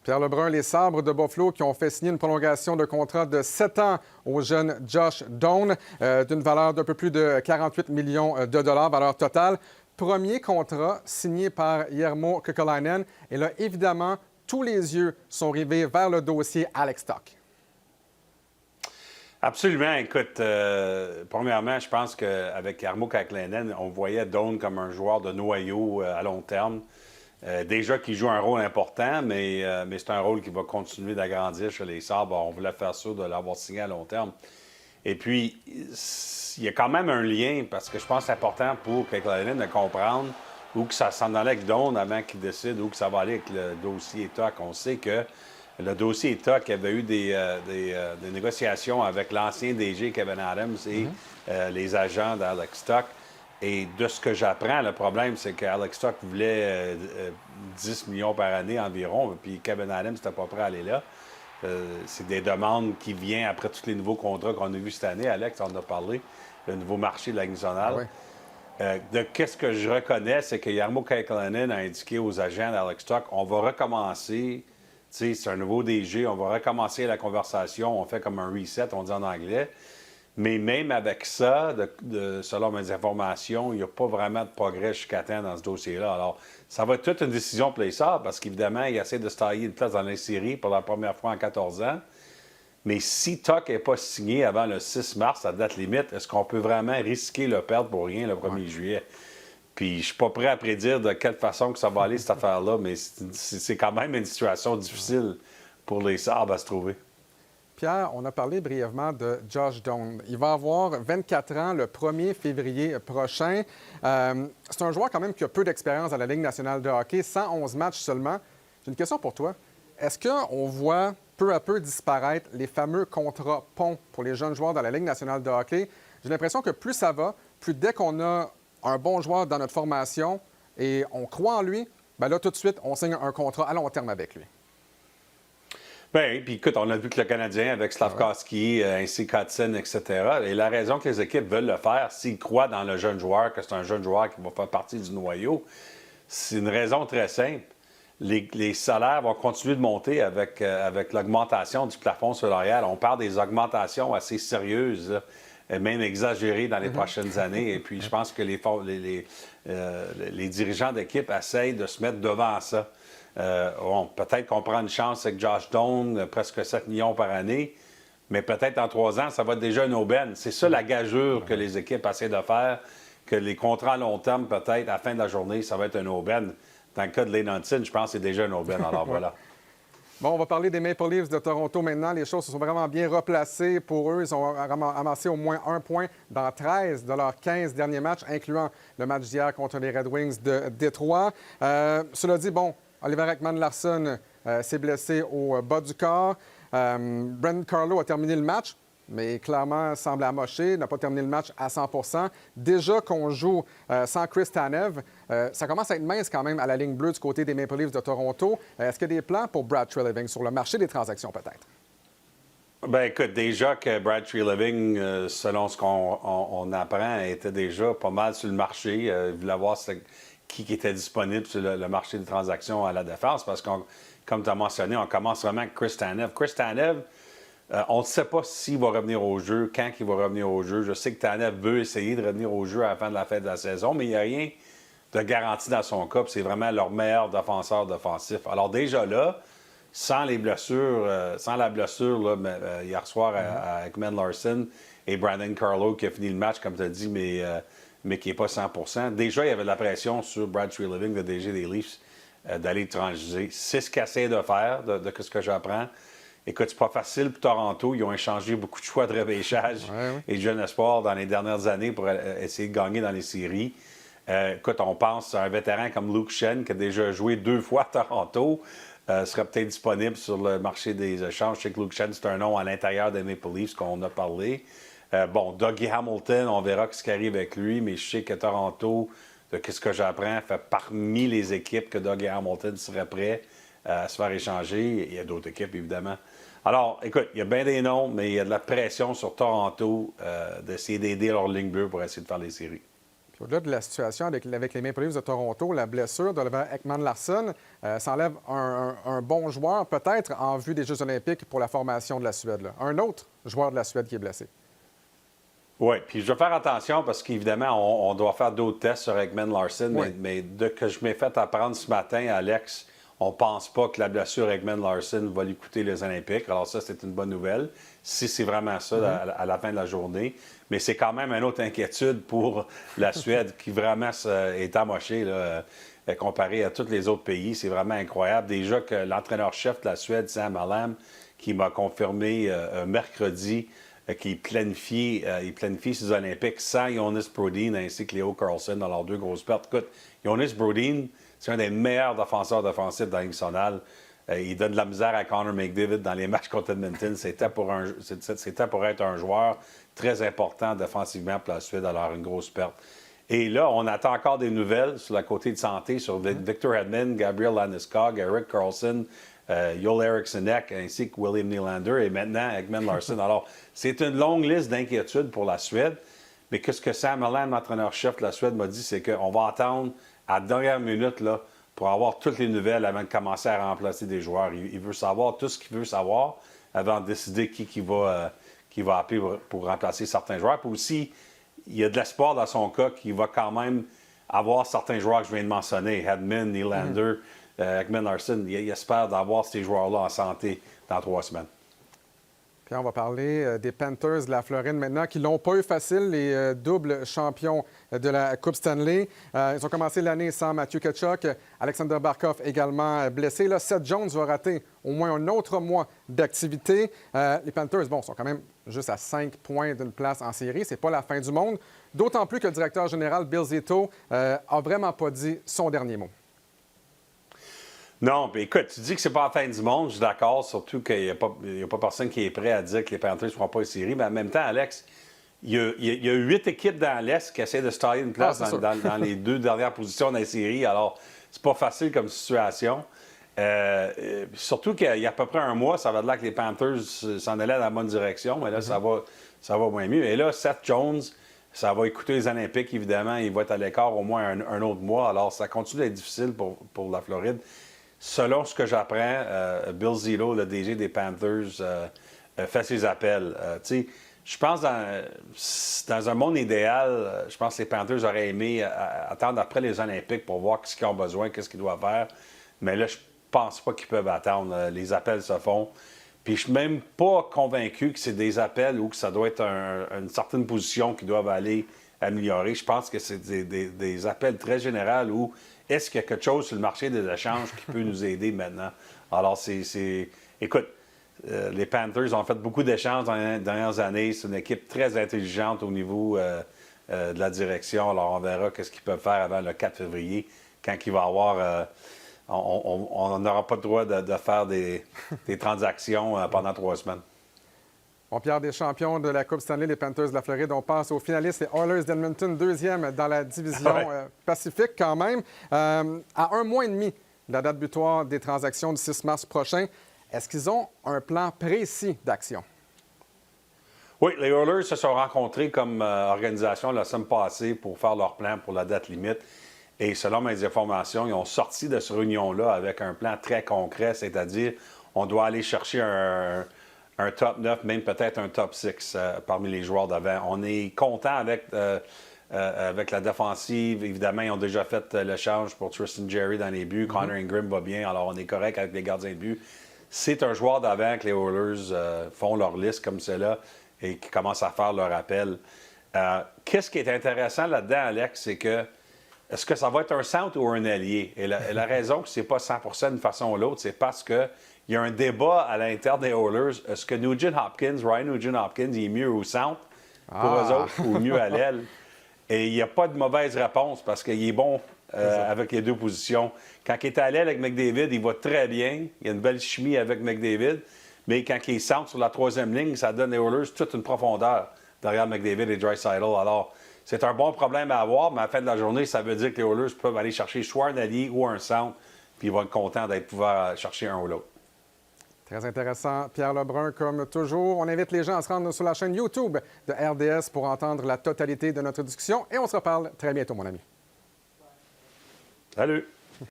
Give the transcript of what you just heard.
Pierre Lebrun, les Sabres de Buffalo qui ont fait signer une prolongation de contrat de 7 ans au jeune Josh Doan d'une valeur d'un peu plus de 48 millions de dollars, valeur totale. Premier contrat signé par Jarmo Kekalainen. Et là, évidemment, tous les yeux sont rivés vers le dossier Alex Tuch. Absolument. Écoute, premièrement, je pense qu'avec Jarmo Kekalainen, on voyait Doan comme un joueur de noyau à long terme. Déjà qu'il joue un rôle important, mais c'est un rôle qui va continuer d'agrandir chez les Sabres. On voulait faire ça de l'avoir signé à long terme. Et puis, il y a quand même un lien, parce que je pense que c'est important pour Kekalainen de comprendre où que ça s'en allait avec Doan avant qu'il décide où que ça va aller avec le dossier Tuch. On sait que le dossier Tuch avait eu des négociations avec l'ancien DG Kevin Adams et les agents d'Alex Tuch. Et de ce que j'apprends, le problème, c'est qu'Alex Tuch voulait 10 millions par année environ, puis Kevin Adams n'était pas prêt à aller là. C'est des demandes qui viennent après tous les nouveaux contrats qu'on a vus cette année. Alex, on en a parlé, le nouveau marché de la Ligue nationale. Oui. Qu'est-ce que je reconnais, c'est que Jarmo Kekalainen a indiqué aux agents d'Alex Tuch, on va recommencer, tu sais, c'est un nouveau DG, on va recommencer la conversation, on fait comme un reset, on dit en anglais. Mais même avec ça, selon mes informations, il n'y a pas vraiment de progrès jusqu'à temps dans ce dossier-là. Alors, ça va être toute une décision pour les Sabres, parce qu'évidemment, ils essaient de se tailler une place dans les séries pour la première fois en 14 ans. Mais si Tuch n'est pas signé avant le 6 mars, à date limite, est-ce qu'on peut vraiment risquer le perdre pour rien le 1er juillet? Puis, je ne suis pas prêt à prédire de quelle façon que ça va aller, cette affaire-là, mais c'est quand même une situation difficile pour les Sabres à se trouver. Pierre, on a parlé brièvement de Josh Doan. Il va avoir 24 ans le 1er février prochain. C'est un joueur quand même qui a peu d'expérience dans la Ligue nationale de hockey, 111 matchs seulement. J'ai une question pour toi. Est-ce qu'on voit peu à peu disparaître les fameux contrats ponts pour les jeunes joueurs dans la Ligue nationale de hockey? J'ai l'impression que plus ça va, plus dès qu'on a un bon joueur dans notre formation et on croit en lui, bien là, tout de suite, on signe un contrat à long terme avec lui. Bien, puis écoute, on a vu que le Canadien, avec Slafkovsky, ainsi Katzen, etc., et la raison que les équipes veulent le faire, s'ils croient dans le jeune joueur, que c'est un jeune joueur qui va faire partie du noyau, c'est une raison très simple. Les salaires vont continuer de monter avec l'augmentation du plafond salarial. On parle des augmentations assez sérieuses, même exagérées dans les prochaines années. Et puis, je pense que les dirigeants d'équipe essayent de se mettre devant ça. Peut-être qu'on prend une chance avec Josh Doan, presque 7 millions par année, mais peut-être en 3 ans, ça va être déjà une aubaine. C'est ça la gageure que les équipes essaient de faire, que les contrats à long terme, peut-être, à la fin de la journée, ça va être une aubaine. Dans le cas de Lane Hunton, je pense que c'est déjà une aubaine. Alors voilà. Bon, on va parler des Maple Leafs de Toronto maintenant. Les choses se sont vraiment bien replacées pour eux. Ils ont amassé au moins 1 point dans 13 de leurs 15 derniers matchs, incluant le match d'hier contre les Red Wings de Détroit. Cela dit, bon, Oliver Ekman-Larsson s'est blessé au bas du corps. Brandon Carlo a terminé le match, mais clairement semble amoché, n'a pas terminé le match à 100 %. Déjà qu'on joue sans Chris Tanev, ça commence à être mince quand même à la ligne bleue du côté des Maple Leafs de Toronto. Est-ce qu'il y a des plans pour Brad Treliving sur le marché des transactions peut-être? Bien, écoute, déjà que Brad Treliving, selon ce qu'on apprend, était déjà pas mal sur le marché. Il voulait voir qui était disponible sur le marché des transactions à la défense, parce que, comme tu as mentionné, on commence vraiment avec Chris Tanev. Chris Tanev, on ne sait pas s'il va revenir au jeu, quand il va revenir au jeu. Je sais que Tanev veut essayer de revenir au jeu à la fin de la fête de la saison, mais il n'y a rien de garanti dans son cas. C'est vraiment leur meilleur défenseur d'offensif. Alors déjà là, sans la blessure là, hier soir à Ekman-Larsson et Brandon Carlo qui a fini le match, comme tu as dit, mais qui n'est pas 100 %. Déjà, il y avait de la pression sur Brad Treliving, le DG des Leafs, d'aller transiger. C'est ce qu'il essaie de faire, de ce que j'apprends. Écoute, c'est pas facile pour Toronto. Ils ont échangé beaucoup de choix de repêchage et de jeunes espoirs dans les dernières années pour essayer de gagner dans les séries. Écoute, on pense à un vétéran comme Luke Schenn, qui a déjà joué 2 fois à Toronto, serait peut-être disponible sur le marché des échanges. Je sais que Luke Schenn, c'est un nom à l'intérieur des Maple Leafs qu'on a parlé. Dougie Hamilton, on verra ce qui arrive avec lui, mais je sais que Toronto, de ce que j'apprends, fait parmi les équipes que Dougie Hamilton serait prêt à se faire échanger. Il y a d'autres équipes, évidemment. Alors, écoute, il y a bien des noms, mais il y a de la pression sur Toronto d'essayer d'aider leur ligne bleue pour essayer de faire les séries. Puis au-delà de la situation avec les Maple Leafs de Toronto, la blessure d'Oliver Ekman-Larsson, ça enlève un bon joueur, peut-être, en vue des Jeux olympiques pour la formation de la Suède. Là. Un autre joueur de la Suède qui est blessé. Oui, puis je vais faire attention parce qu'évidemment, on doit faire d'autres tests sur Ekman-Larsson, Oui. mais de que je m'ai fait apprendre ce matin, Alex, on ne pense pas que la blessure Ekman-Larsson va lui coûter les Olympiques. Alors ça, c'est une bonne nouvelle, si c'est vraiment ça à la fin de la journée. Mais c'est quand même une autre inquiétude pour la Suède qui vraiment est amochée là, comparé à tous les autres pays. C'est vraiment incroyable. Déjà que l'entraîneur-chef de la Suède, Sam Allam, qui m'a confirmé mercredi qu'il planifie ses Olympiques sans Jonas Brodin ainsi que Leo Carlsson dans leurs deux grosses pertes. Écoute, Jonas Brodin, c'est un des meilleurs défenseurs défensifs dans la Ligue nationale. Il donne de la misère à Connor McDavid dans les matchs contre Edmonton. C'était pour être un joueur très important défensivement pour la Suède, alors une grosse perte. Et là, on attend encore des nouvelles sur le côté de santé sur Victor Hedman, Gabriel Landeskog, Erik Karlsson, Joel Eriksson Ek, ainsi que William Nylander et maintenant Ekman-Larsson. Alors, c'est une longue liste d'inquiétudes pour la Suède. Mais qu'est-ce que Sam Allan, l'entraîneur-chef de la Suède, m'a dit, c'est qu'on va attendre à la dernière minute là, pour avoir toutes les nouvelles avant de commencer à remplacer des joueurs. Il veut savoir tout ce qu'il veut savoir avant de décider qui va appeler pour remplacer certains joueurs. Puis aussi, il y a de l'espoir dans son cas qu'il va quand même avoir certains joueurs que je viens de mentionner, Hedman, Nylander, Ekman-Larsson. Il espère d'avoir ces joueurs-là en santé dans 3 semaines. Puis on va parler des Panthers de la Floride maintenant, qui l'ont pas eu facile, les doubles champions de la Coupe Stanley. Ils ont commencé l'année sans Matthew Tkachuk, Alexander Barkov également blessé. Là, Seth Jones va rater au moins un autre mois d'activité. Les Panthers, sont quand même juste à 5 points d'une place en série. C'est pas la fin du monde. D'autant plus que le directeur général, Bill Zito, a vraiment pas dit son dernier mot. Non, puis écoute, tu dis que c'est pas la fin du monde, je suis d'accord, surtout qu'il n'y a pas personne qui est prêt à dire que les Panthers ne feront pas une série, mais en même temps, Alex, il y a 8 équipes dans l'Est qui essaient de se tailler une place dans les 2 dernières positions dans la série, alors c'est pas facile comme situation. Surtout qu'il y a à peu près un mois, ça va de là que les Panthers s'en allaient dans la bonne direction, mais là, ça va moins mieux. Et là, Seth Jones, ça va écouter les Olympiques, évidemment, il va être à l'écart au moins un autre mois, alors ça continue d'être difficile pour la Floride. Selon ce que j'apprends, Bill Zito, le DG des Panthers, fait ses appels. Je pense dans un monde idéal, je pense que les Panthers auraient aimé attendre après les Olympiques pour voir ce qu'ils ont besoin, qu'est-ce qu'ils doivent faire. Mais là, je pense pas qu'ils peuvent attendre. Les appels se font. Puis je suis même pas convaincu que c'est des appels ou que ça doit être une certaine position qu'ils doivent aller améliorer. Je pense que c'est des appels très généraux où est-ce qu'il y a quelque chose sur le marché des échanges qui peut nous aider maintenant? Alors, écoute, les Panthers ont fait beaucoup d'échanges dans les dernières années. C'est une équipe très intelligente au niveau de la direction. Alors, on verra ce qu'ils peuvent faire avant le 4 février, quand il va y avoir... on n'aura pas le droit de faire des transactions pendant 3 semaines. Bon, Pierre, des champions de la Coupe Stanley, les Panthers de la Floride. On passe aux finalistes, les Oilers d'Edmonton, 2e dans la division Pacifique quand même. À 1 mois et demi de la date butoir des transactions du 6 mars prochain, est-ce qu'ils ont un plan précis d'action? Oui, les Oilers se sont rencontrés comme organisation la semaine passée pour faire leur plan pour la date limite. Et selon mes informations, ils ont sorti de cette réunion-là avec un plan très concret, c'est-à-dire on doit aller chercher un top 9, même peut-être un top 6 parmi les joueurs d'avant. On est content avec la défensive. Évidemment, ils ont déjà fait l'échange pour Tristan Jarry dans les buts. Connor Ingram va bien, alors on est correct avec les gardiens de but. C'est un joueur d'avant que les Oilers font leur liste comme cela et qui commencent à faire leur appel. Qu'est-ce qui est intéressant là-dedans, Alex, c'est que est-ce que ça va être un centre ou un allié? Et la raison que ce n'est pas 100% d'une façon ou l'autre, c'est parce que il y a un débat à l'intérieur des Oilers. Est-ce que Ryan Nugent-Hopkins, il est mieux au centre pour eux autres ou mieux à l'aile? Et il n'y a pas de mauvaise réponse parce qu'il est bon avec les 2 positions. Quand il est à l'aile avec McDavid, il va très bien. Il y a une belle chimie avec McDavid. Mais quand il est centre sur la 3e ligne, ça donne aux Oilers toute une profondeur derrière McDavid et Draisaitl. Alors, c'est un bon problème à avoir, mais à la fin de la journée, ça veut dire que les Oilers peuvent aller chercher soit un allié ou un centre, puis ils vont être contents d'être pouvoir chercher un ou l'autre. Très intéressant, Pierre Lebrun, comme toujours. On invite les gens à se rendre sur la chaîne YouTube de RDS pour entendre la totalité de notre discussion et on se reparle très bientôt, mon ami. Salut!